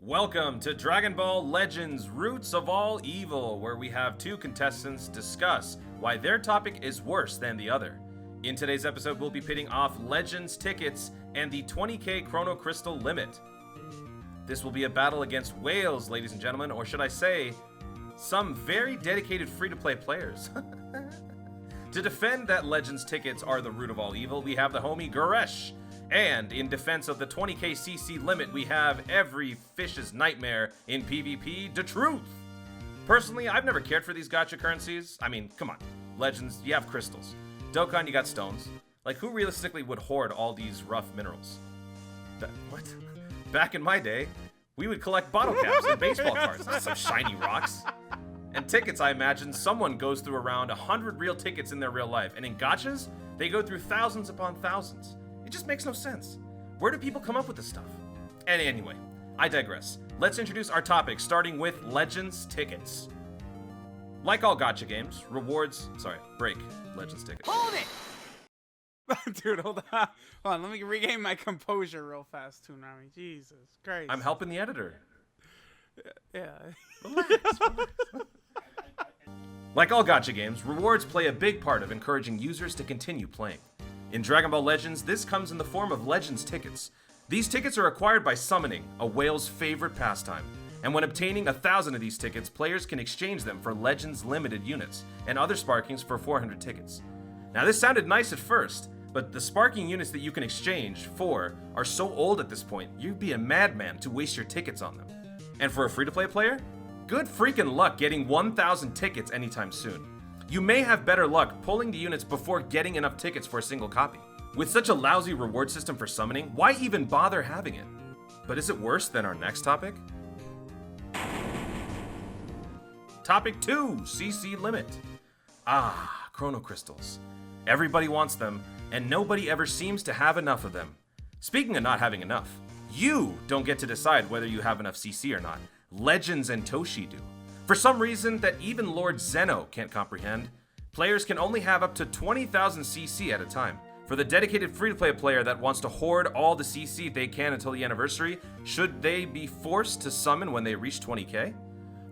Welcome to Dragon Ball Legends Roots of All Evil, where we have two contestants discuss why their topic is worse than the other. In today's episode, we'll be pitting off Legends tickets and the 20k Chrono Crystal limit. This will be a battle against whales, ladies and gentlemen, or should I say, some very dedicated free-to-play players. To defend that Legends tickets are the root of all evil, we have the homie Garesh. And in defense of the 20k CC limit, we have every fish's nightmare in PvP, the truth. Personally, I've never cared for these gacha currencies. I mean, come on. Legends, you have crystals. Dokkan, you got stones. Like, who realistically would hoard all these rough minerals? What? Back in my day, we would collect bottle caps and baseball cards, not some shiny rocks. And tickets, I imagine someone goes through around 100 real tickets in their real life. And in gachas, they go through thousands upon thousands. It just makes no sense. Where do people come up with this stuff? And anyway, I digress. Let's introduce our topic, starting with Legends tickets. Like all gacha games, break Legends tickets. Hold it! Dude, hold on. Hold on, let me regain my composure real fast, Toonami. Jesus Christ. I'm helping the editor. Yeah. Relax. Like all gacha games, rewards play a big part of encouraging users to continue playing. In Dragon Ball Legends, this comes in the form of Legends tickets. These tickets are acquired by summoning, a whale's favorite pastime. And when obtaining 1,000 of these tickets, players can exchange them for Legends limited units, and other sparkings for 400 tickets. Now this sounded nice at first, but the sparking units that you can exchange for are so old at this point, you'd be a madman to waste your tickets on them. And for a free-to-play player, good freaking luck getting 1,000 tickets anytime soon. You may have better luck pulling the units before getting enough tickets for a single copy. With such a lousy reward system for summoning, why even bother having it? But is it worse than our next topic? Topic 2, CC limit. Chrono crystals. Everybody wants them, and nobody ever seems to have enough of them. Speaking of not having enough, you don't get to decide whether you have enough CC or not. Legends and Toshi do. For some reason that even Lord Zeno can't comprehend, players can only have up to 20,000 CC at a time. For the dedicated free-to-play player that wants to hoard all the CC they can until the anniversary, should they be forced to summon when they reach 20k?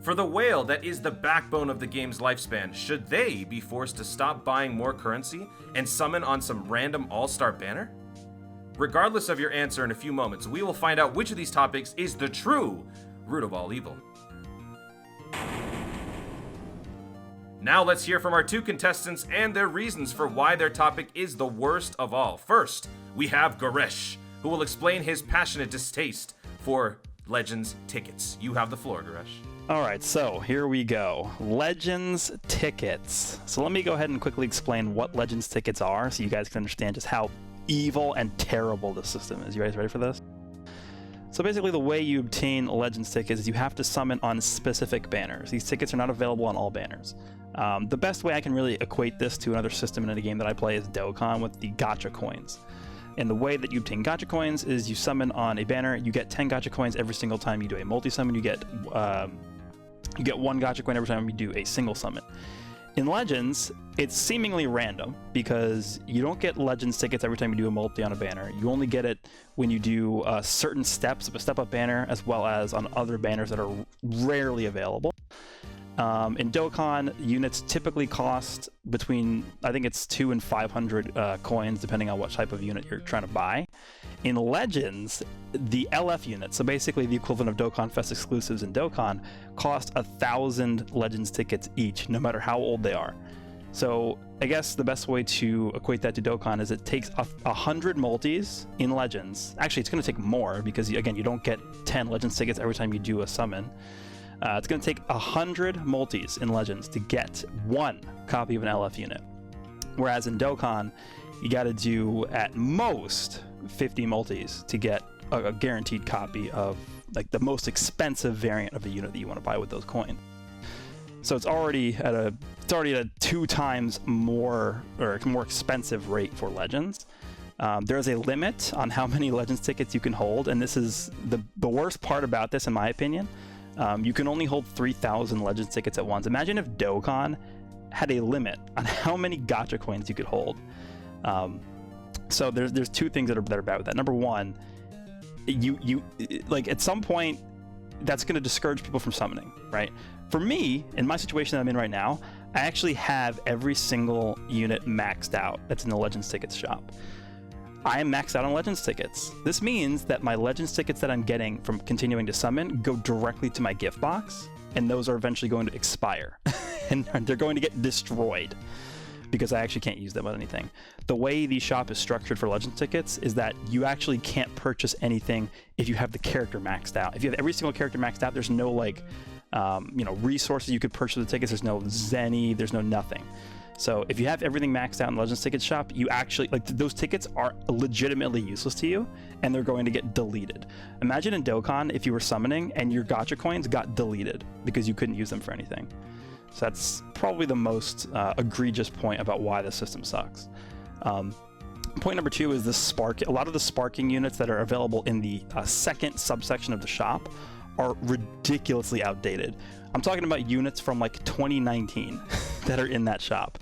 For the whale that is the backbone of the game's lifespan, should they be forced to stop buying more currency and summon on some random all-star banner? Regardless of your answer in a few moments, we will find out which of these topics is the true root of all evil. Now let's hear from our two contestants and their reasons for why their topic is the worst of all. First, we have Garesh, who will explain his passionate distaste for Legends tickets. You have the floor, Garesh. Alright, so here we go. Legends tickets. So let me go ahead and quickly explain what Legends tickets are so you guys can understand just how evil and terrible this system is. You guys ready for this? So basically the way you obtain Legends tickets is you have to summon on specific banners. These tickets are not available on all banners. The best way I can really equate this to another system in a game that I play is Dokkan with the gacha coins. And the way that you obtain gacha coins is you summon on a banner, you get 10 gacha coins every single time you do a multi-summon, you get one gacha coin every time you do a single summon. In Legends, it's seemingly random because you don't get Legends tickets every time you do a multi on a banner. You only get it when you do certain steps of a step-up banner as well as on other banners that are rarely available. In Dokkan, units typically cost between, I think it's 200 and 500 coins, depending on what type of unit you're trying to buy. In Legends, the LF units, so basically the equivalent of Dokkan Fest exclusives in Dokkan, cost 1,000 Legends tickets each, no matter how old they are. So I guess the best way to equate that to Dokkan is it takes 100 multis in Legends. Actually, it's going to take more because, again, you don't get 10 Legends tickets every time you do a summon. It's going to take 100 multis in Legends to get one copy of an LF unit. Whereas in Dokkan, you got to do at most 50 multis to get a guaranteed copy of like the most expensive variant of a unit that you want to buy with those coins. So it's already at a 2 times more expensive rate for Legends. There is a limit on how many Legends tickets you can hold, and this is the worst part about this, in my opinion. You can only hold 3,000 Legends tickets at once. Imagine if Dokkan had a limit on how many gacha coins you could hold. So there's two things that are bad with that. Number one, you like at some point that's going to discourage people from summoning, right? For me, in my situation that I'm in right now, I actually have every single unit maxed out that's in the Legends Tickets shop. I am maxed out on Legends tickets. This means that my Legends tickets that I'm getting from continuing to summon go directly to my gift box, and those are eventually going to expire. And they're going to get destroyed because I actually can't use them on anything. The way the shop is structured for Legends tickets is that you actually can't purchase anything if you have the character maxed out. If you have every single character maxed out, there's no like, resources you could purchase the tickets. There's no Zenny, there's no nothing. So if you have everything maxed out in Legends Tickets shop, you actually, like, those tickets are legitimately useless to you, and they're going to get deleted. Imagine in Dokkan if you were summoning and your gacha coins got deleted because you couldn't use them for anything. So that's probably the most egregious point about why the system sucks. Point number 2 is the spark. A lot of the sparking units that are available in the second subsection of the shop are ridiculously outdated. I'm talking about units from like 2019 that are in that shop.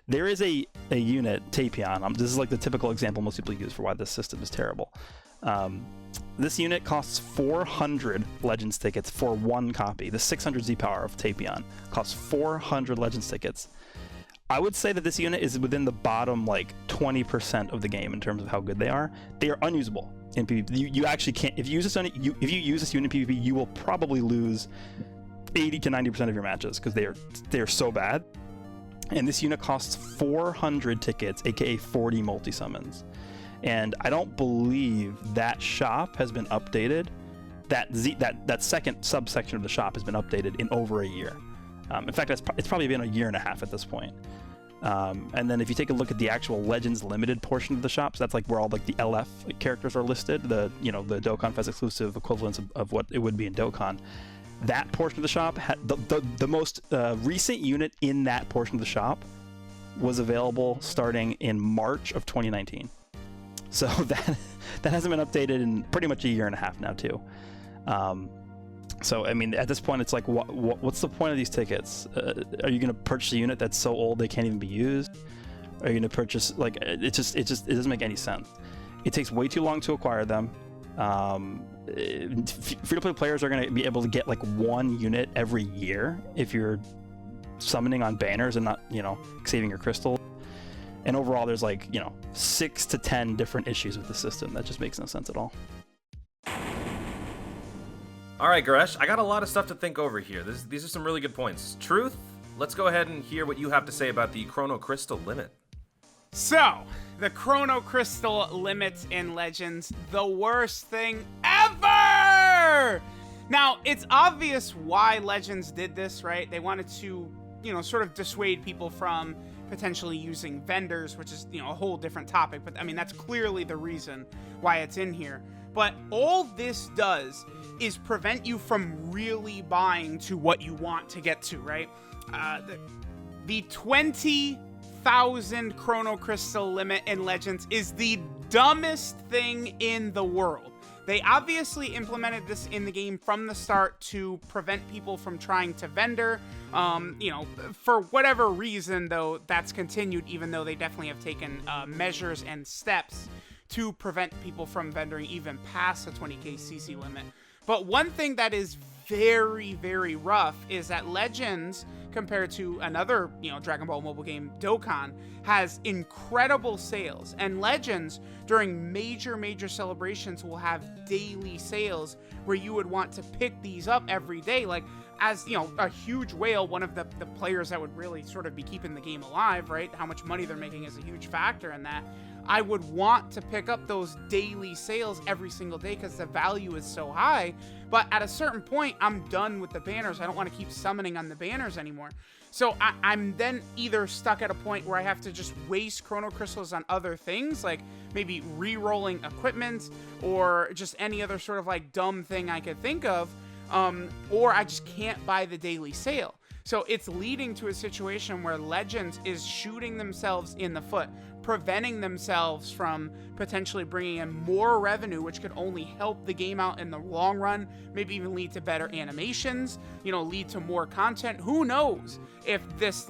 There is a unit, Tapion. This is like the typical example most people use for why this system is terrible. This unit costs 400 Legends tickets for one copy. The 600 Z power of Tapion costs 400 Legends tickets. I would say that this unit is within the bottom like 20% of the game in terms of how good they are. They are unusable in PvP. You actually can't. If you use this unit, if you use this unit in PvP, you will probably lose 80 to 90% of your matches because they are so bad. And this unit costs 400 tickets, aka 40 multi-summons. And I don't believe that shop has been updated. That second subsection of the shop has been updated in over a year. In fact, it's probably been a year and a half at this point. And then if you take a look at the actual Legends Limited portion of the shop, so that's like where all like the LF characters are listed, the Dokkan Fest exclusive equivalents of what it would be in Dokkan. That portion of the shop had the most recent unit in that portion of the shop was available starting in March of 2019. So that hasn't been updated in pretty much a year and a half now too. So I mean, at this point, it's like, what's the point of these tickets? Are you going to purchase a unit that's so old they can't even be used? Are you going to purchase like it doesn't make any sense. It takes way too long to acquire them. Free-to-play players are going to be able to get like one unit every year if you're summoning on banners and not, saving your crystal. And overall, there's like, 6 to 10 different issues with the system. That just makes no sense at all. All right, Garesh, I got a lot of stuff to think over here. These are some really good points. Truth, let's go ahead and hear what you have to say about the Chrono Crystal limit. So, the Chrono Crystal limits in Legends, the worst thing ever! Now, it's obvious why Legends did this, right? They wanted to, sort of dissuade people from potentially using vendors, which is, a whole different topic. But, I mean, that's clearly the reason why it's in here. But all this does is prevent you from really buying to what you want to get to, right? The 20,000 Chrono Crystal limit in Legends is the dumbest thing in the world. They obviously implemented this in the game from the start to prevent people from trying to vendor. For whatever reason, though, that's continued, even though they definitely have taken measures and steps to prevent people from vendoring even past the 20k CC limit. But one thing that is very, very rough is that Legends, compared to another, Dragon Ball mobile game, Dokkan, has incredible sales. And Legends, during major celebrations, will have daily sales where you would want to pick these up every day. Like, as, a huge whale, one of the players that would really sort of be keeping the game alive, right? How much money they're making is a huge factor in that. I would want to pick up those daily sales every single day because the value is so high. But at a certain point, I'm done with the banners. I don't want to keep summoning on the banners anymore. So I'm then either stuck at a point where I have to just waste Chrono Crystals on other things, like maybe re-rolling equipment or just any other sort of like dumb thing I could think of, or I just can't buy the daily sale. So it's leading to a situation where Legends is shooting themselves in the foot, preventing themselves from potentially bringing in more revenue, which could only help the game out in the long run, maybe even lead to better animations, lead to more content. Who knows if this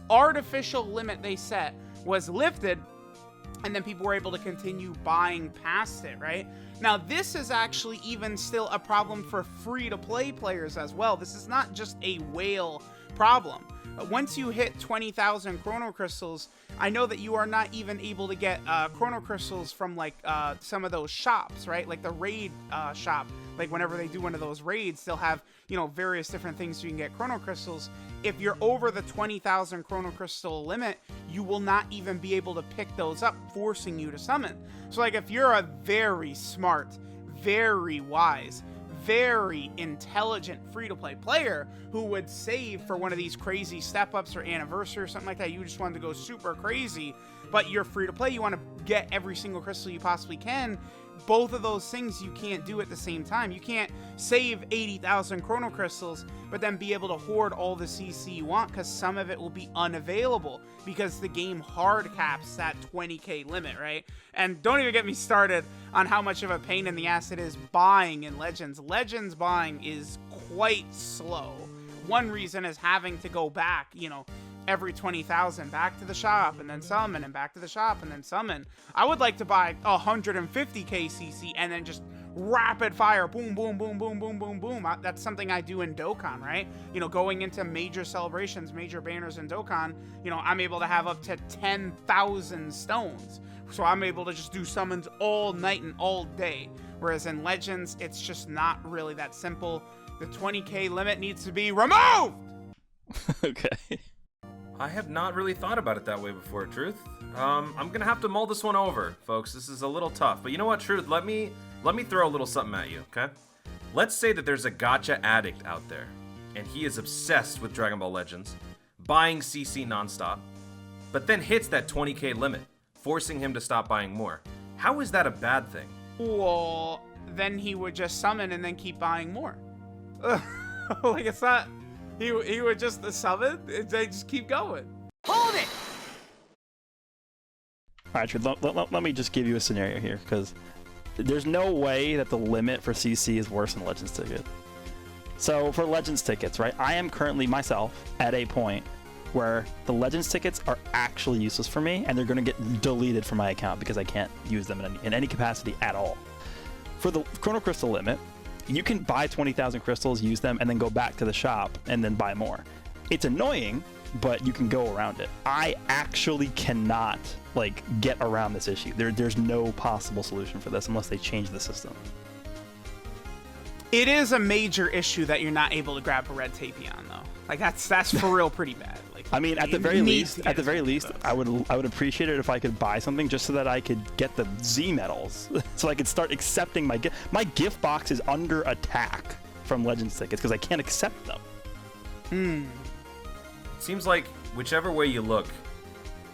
artificial limit they set was lifted, and then people were able to continue buying past it, right? Now, this is actually even still a problem for free-to-play players as well. This is not just a whale problem. Once you hit 20,000 Chrono Crystals, I know that you are not even able to get Chrono Crystals from, like, some of those shops, right? Like the raid shop. Like, whenever they do one of those raids, they'll have, you know, various different things so you can get Chrono Crystals. If you're over the 20,000 Chrono Crystal limit, you will not even be able to pick those up, forcing you to summon. So, like, if you're a very smart, very wise, very intelligent free-to-play player who would save for one of these crazy step-ups or anniversary or something like that, you just wanted to go super crazy, but you're free-to-play, you want to get every single crystal you possibly can, both of those things you can't do at the same time. You can't save 80,000 Chrono Crystals, but then be able to hoard all the CC you want, because some of it will be unavailable, because the game hard caps that 20k limit, right? And don't even get me started on how much of a pain in the ass it is buying in Legends. Legends buying is quite slow. One reason is having to go back, you know, every 20,000 back to the shop and then summon, and back to the shop and then summon. I would like to buy 150k CC and then just rapid fire, boom, boom, boom, boom, boom, boom, boom. That's something I do in Dokkan, right? You know, going into major celebrations, major banners in Dokkan, you know, I'm able to have up to 10,000 stones. So I'm able to just do summons all night and all day. Whereas in Legends, it's just not really that simple. The 20k limit needs to be removed! Okay. I have not really thought about it that way before, Truth. I'm gonna have to mull this one over, folks. This is a little tough. But you know what, Truth? Let me throw a little something at you, okay? Let's say that there's a gacha addict out there, and he is obsessed with Dragon Ball Legends, buying CC nonstop, but then hits that 20k limit, forcing him to stop buying more. How is that a bad thing? Well, then he would just summon and then keep buying more. Like, it's not... He would just summon, and they just keep going. Hold it! Alright, let me just give you a scenario here, because there's no way that the limit for CC is worse than Legends Ticket. So, for Legends Tickets, right, I am currently, myself, at a point where the Legends Tickets are actually useless for me, and they're going to get deleted from my account because I can't use them in any capacity at all. For the Chrono Crystal limit, you can buy 20,000 crystals, use them, and then go back to the shop and then buy more. It's annoying, but you can go around it. I actually cannot, like, get around this issue. There's no possible solution for this unless they change the system. It is a major issue that you're not able to grab a red Tapion, though. Like, that's for real pretty bad. Like, I mean, at the very least, I would appreciate it if I could buy something just so that I could get the Z medals, so I could start accepting my gift. My gift box is under attack from Legends tickets because I can't accept them. It seems like whichever way you look,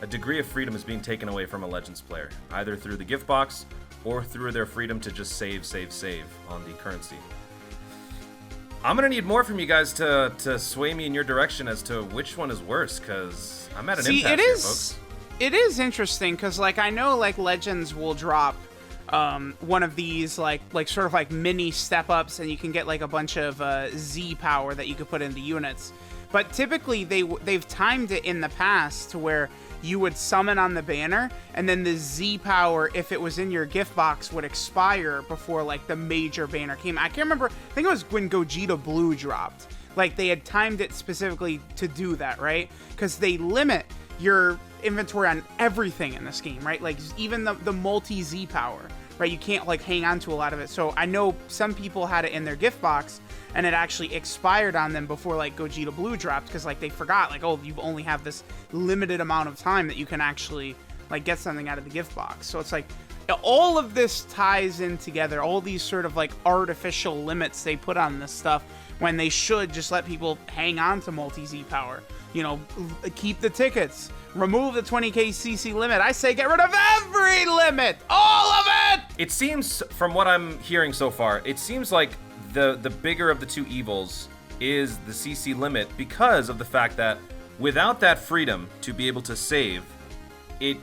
a degree of freedom is being taken away from a Legends player, either through the gift box or through their freedom to just save on the currency. I'm gonna need more from you guys to sway me in your direction as to which one is worse, because I'm at an impasse here, folks. It is interesting, because, like, I know, like, Legends will drop one of these, like sort of like mini step-ups, and you can get, like, a bunch of Z power that you could put into units. But typically, they've timed it in the past to where you would summon on the banner, and then the Z power, if it was in your gift box, would expire before, like, the major banner came. I can't remember. I think it was when Gogeta Blue dropped. Like, they had timed it specifically to do that, right? Because they limit your inventory on everything in this game, right? Like, even the multi-Z power, right? You can't, like, hang on to a lot of it. So I know some people had it in their gift box, and it actually expired on them before, like, Gogeta Blue dropped, because, like, they forgot, like, oh, you only have this limited amount of time that you can actually, like, get something out of the gift box. So it's like, all of this ties in together, all these sort of, like, artificial limits they put on this stuff, when they should just let people hang on to multi-Z power. You know, keep the tickets, remove the 20k CC limit. I say get rid of every limit, all of it! It seems, from what I'm hearing so far, it seems like the bigger of the two evils is the CC limit, because of the fact that without that freedom to be able to save, it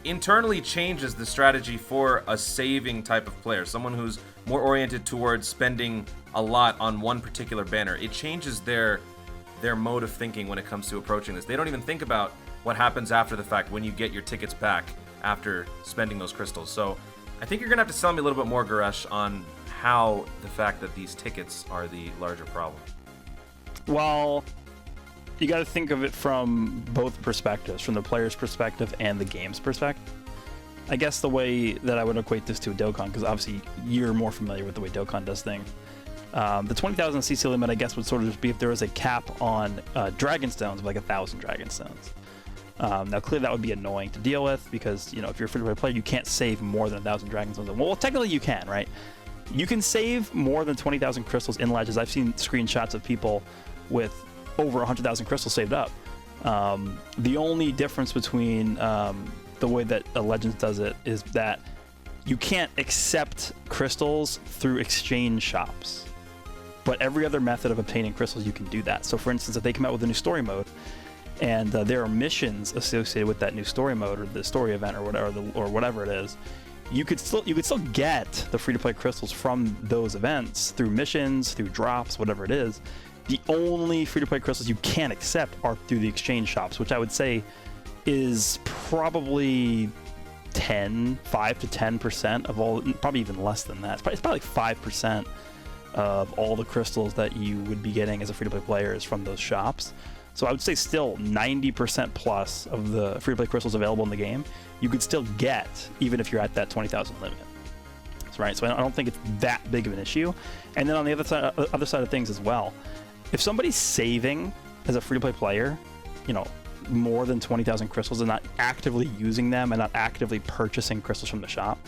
internally changes the strategy for a saving type of player, someone who's more oriented towards spending a lot on one particular banner. It changes their mode of thinking when it comes to approaching this. They don't even think about what happens after the fact when you get your tickets back after spending those crystals. So I think you're going to have to tell me a little bit more, Garesh, on how the fact that these tickets are the larger problem. Well, you got to think of it from both perspectives, from the player's perspective and the game's perspective. I guess the way that I would equate this to a Dokkan, because obviously you're more familiar with the way Dokkan does things. The 20,000 CC limit, I guess, would sort of just be if there was a cap on Dragon Stones of like 1,000 Dragon Stones. Now, clearly that would be annoying to deal with because, you know, if you're a free-to-play player, you can't save more than 1,000 Dragon Stones. Well, technically you can, right? You can save more than 20,000 crystals in Legends. I've seen screenshots of people with over 100,000 crystals saved up. The only difference between the way that Legends does it is that you can't accept crystals through exchange shops. But every other method of obtaining crystals, you can do that. So for instance, if they come out with a new story mode, and there are missions associated with that new story mode or the story event or whatever it is, you could still get the free-to-play crystals from those events through missions, through drops, whatever it is. The only free-to-play crystals you can't accept are through the exchange shops, which I would say is probably 5 to 10% of all, probably even less than that. It's probably like 5% of all the crystals that you would be getting as a free-to-play player is from those shops. So I would say still 90% plus of the free-to-play crystals available in the game, you could still get, even if you're at that 20,000 limit. Right? So I don't think it's that big of an issue. And then on the other side of things as well, if somebody's saving as a free-to-play player, you know, more than 20,000 crystals and not actively using them and not actively purchasing crystals from the shop,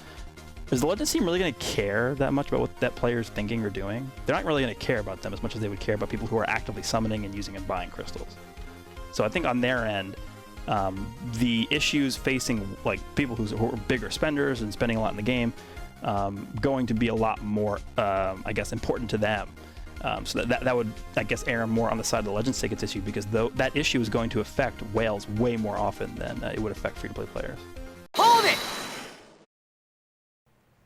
is the Legends team really going to care that much about what that player's thinking or doing? They're not really going to care about them as much as they would care about people who are actively summoning and using and buying crystals. So I think on their end, the issues facing like people who are bigger spenders and spending a lot in the game, going to be a lot more, I guess, important to them. So that would, I guess, err more on the side of the Legends tickets issue, because that issue is going to affect whales way more often than it would affect free-to-play players. Hold it!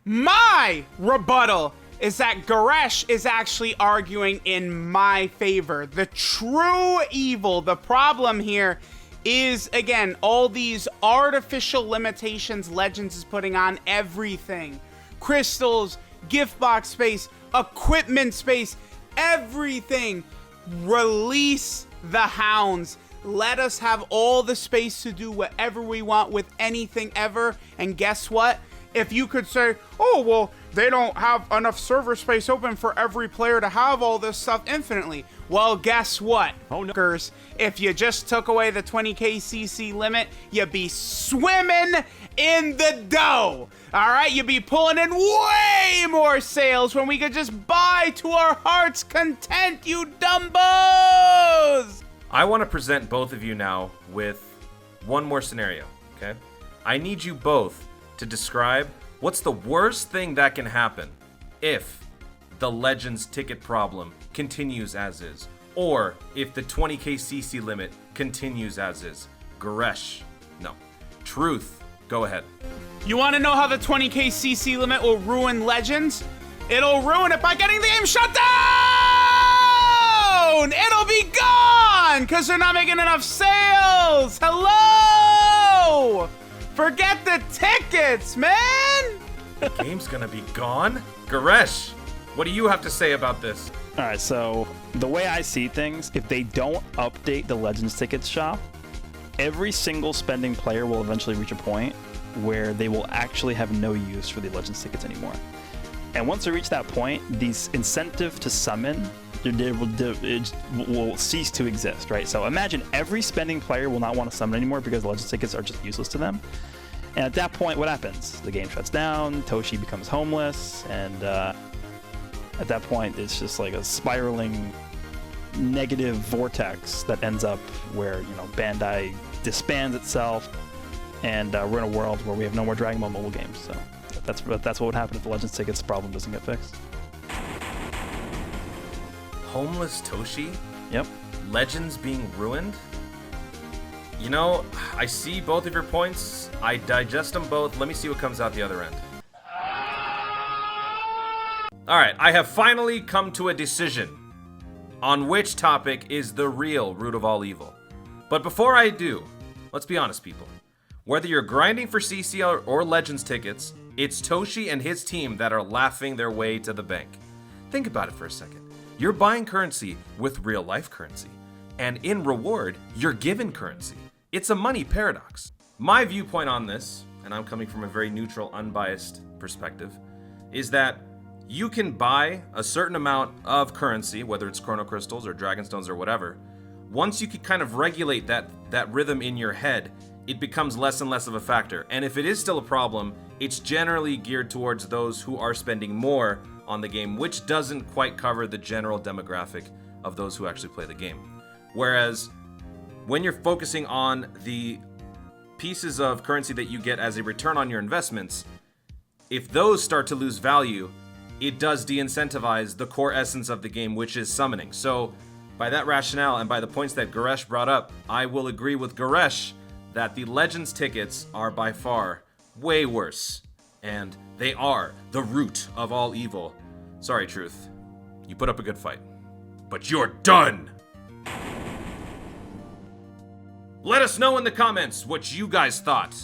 My rebuttal is that Garesh is actually arguing in my favor. The true evil, the problem here is, again, all these artificial limitations Legends is putting on everything. Crystals, gift box space, equipment space, everything. Release the hounds. Let us have all the space to do whatever we want with anything ever. And guess what? If you could say, oh, well, they don't have enough server space open for every player to have all this stuff infinitely. Well, guess what? Oh, no. If you just took away the 20k CC limit, you'd be swimming in the dough. All right? You'd be pulling in way more sales when we could just buy to our heart's content, you dumbos! I want to present both of you now with one more scenario, okay? I need you both to describe what's the worst thing that can happen if the Legends ticket problem continues as is, or if the 20k CC limit continues as is. Garesh, no. Truth, go ahead. You want to know how the 20k CC limit will ruin Legends? It'll ruin it by getting the game shut down! It'll be gone! Because they're not making enough sales! Hello! Forget the tickets, man! The game's gonna be gone? Garesh, what do you have to say about this? All right, so the way I see things, if they don't update the Legends tickets shop, every single spending player will eventually reach a point where they will actually have no use for the Legends tickets anymore. And once they reach that point, the incentive to summon it will cease to exist, right? So imagine every spending player will not want to summon anymore because the Legends tickets are just useless to them. And at that point, what happens? The game shuts down, Toshi becomes homeless, and at that point, it's just like a spiraling negative vortex that ends up where, you know, Bandai disbands itself, and we're in a world where we have no more Dragon Ball mobile games. So that's what would happen if the Legends tickets problem doesn't get fixed. Homeless Toshi? Yep. Legends being ruined? You know, I see both of your points. I digest them both. Let me see what comes out the other end. Alright, I have finally come to a decision on which topic is the real root of all evil. But before I do, let's be honest, people. Whether you're grinding for CC or Legends tickets, it's Toshi and his team that are laughing their way to the bank. Think about it for a second. You're buying currency with real life currency, and in reward, you're given currency. It's a money paradox. My viewpoint on this, and I'm coming from a very neutral, unbiased perspective, is that you can buy a certain amount of currency, whether it's Chrono Crystals or Dragonstones or whatever. Once you can kind of regulate that rhythm in your head, it becomes less and less of a factor. And if it is still a problem, it's generally geared towards those who are spending more on the game, which doesn't quite cover the general demographic of those who actually play the game. Whereas when you're focusing on the pieces of currency that you get as a return on your investments, if those start to lose value, it does de-incentivize the core essence of the game, which is summoning. So by that rationale and by the points that Garesh brought up, I will agree with Garesh that the Legends tickets are by far way worse. And they are the root of all evil. Sorry, Truth. You put up a good fight. But you're done! Let us know in the comments what you guys thought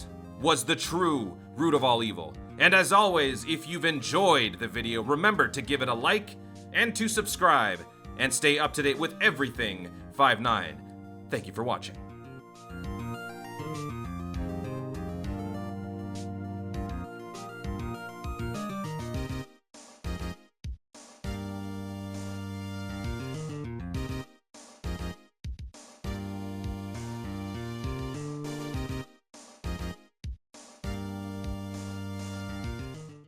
was the true root of all evil. And as always, if you've enjoyed the video, remember to give it a like and to subscribe and stay up to date with everything 5-9. Thank you for watching.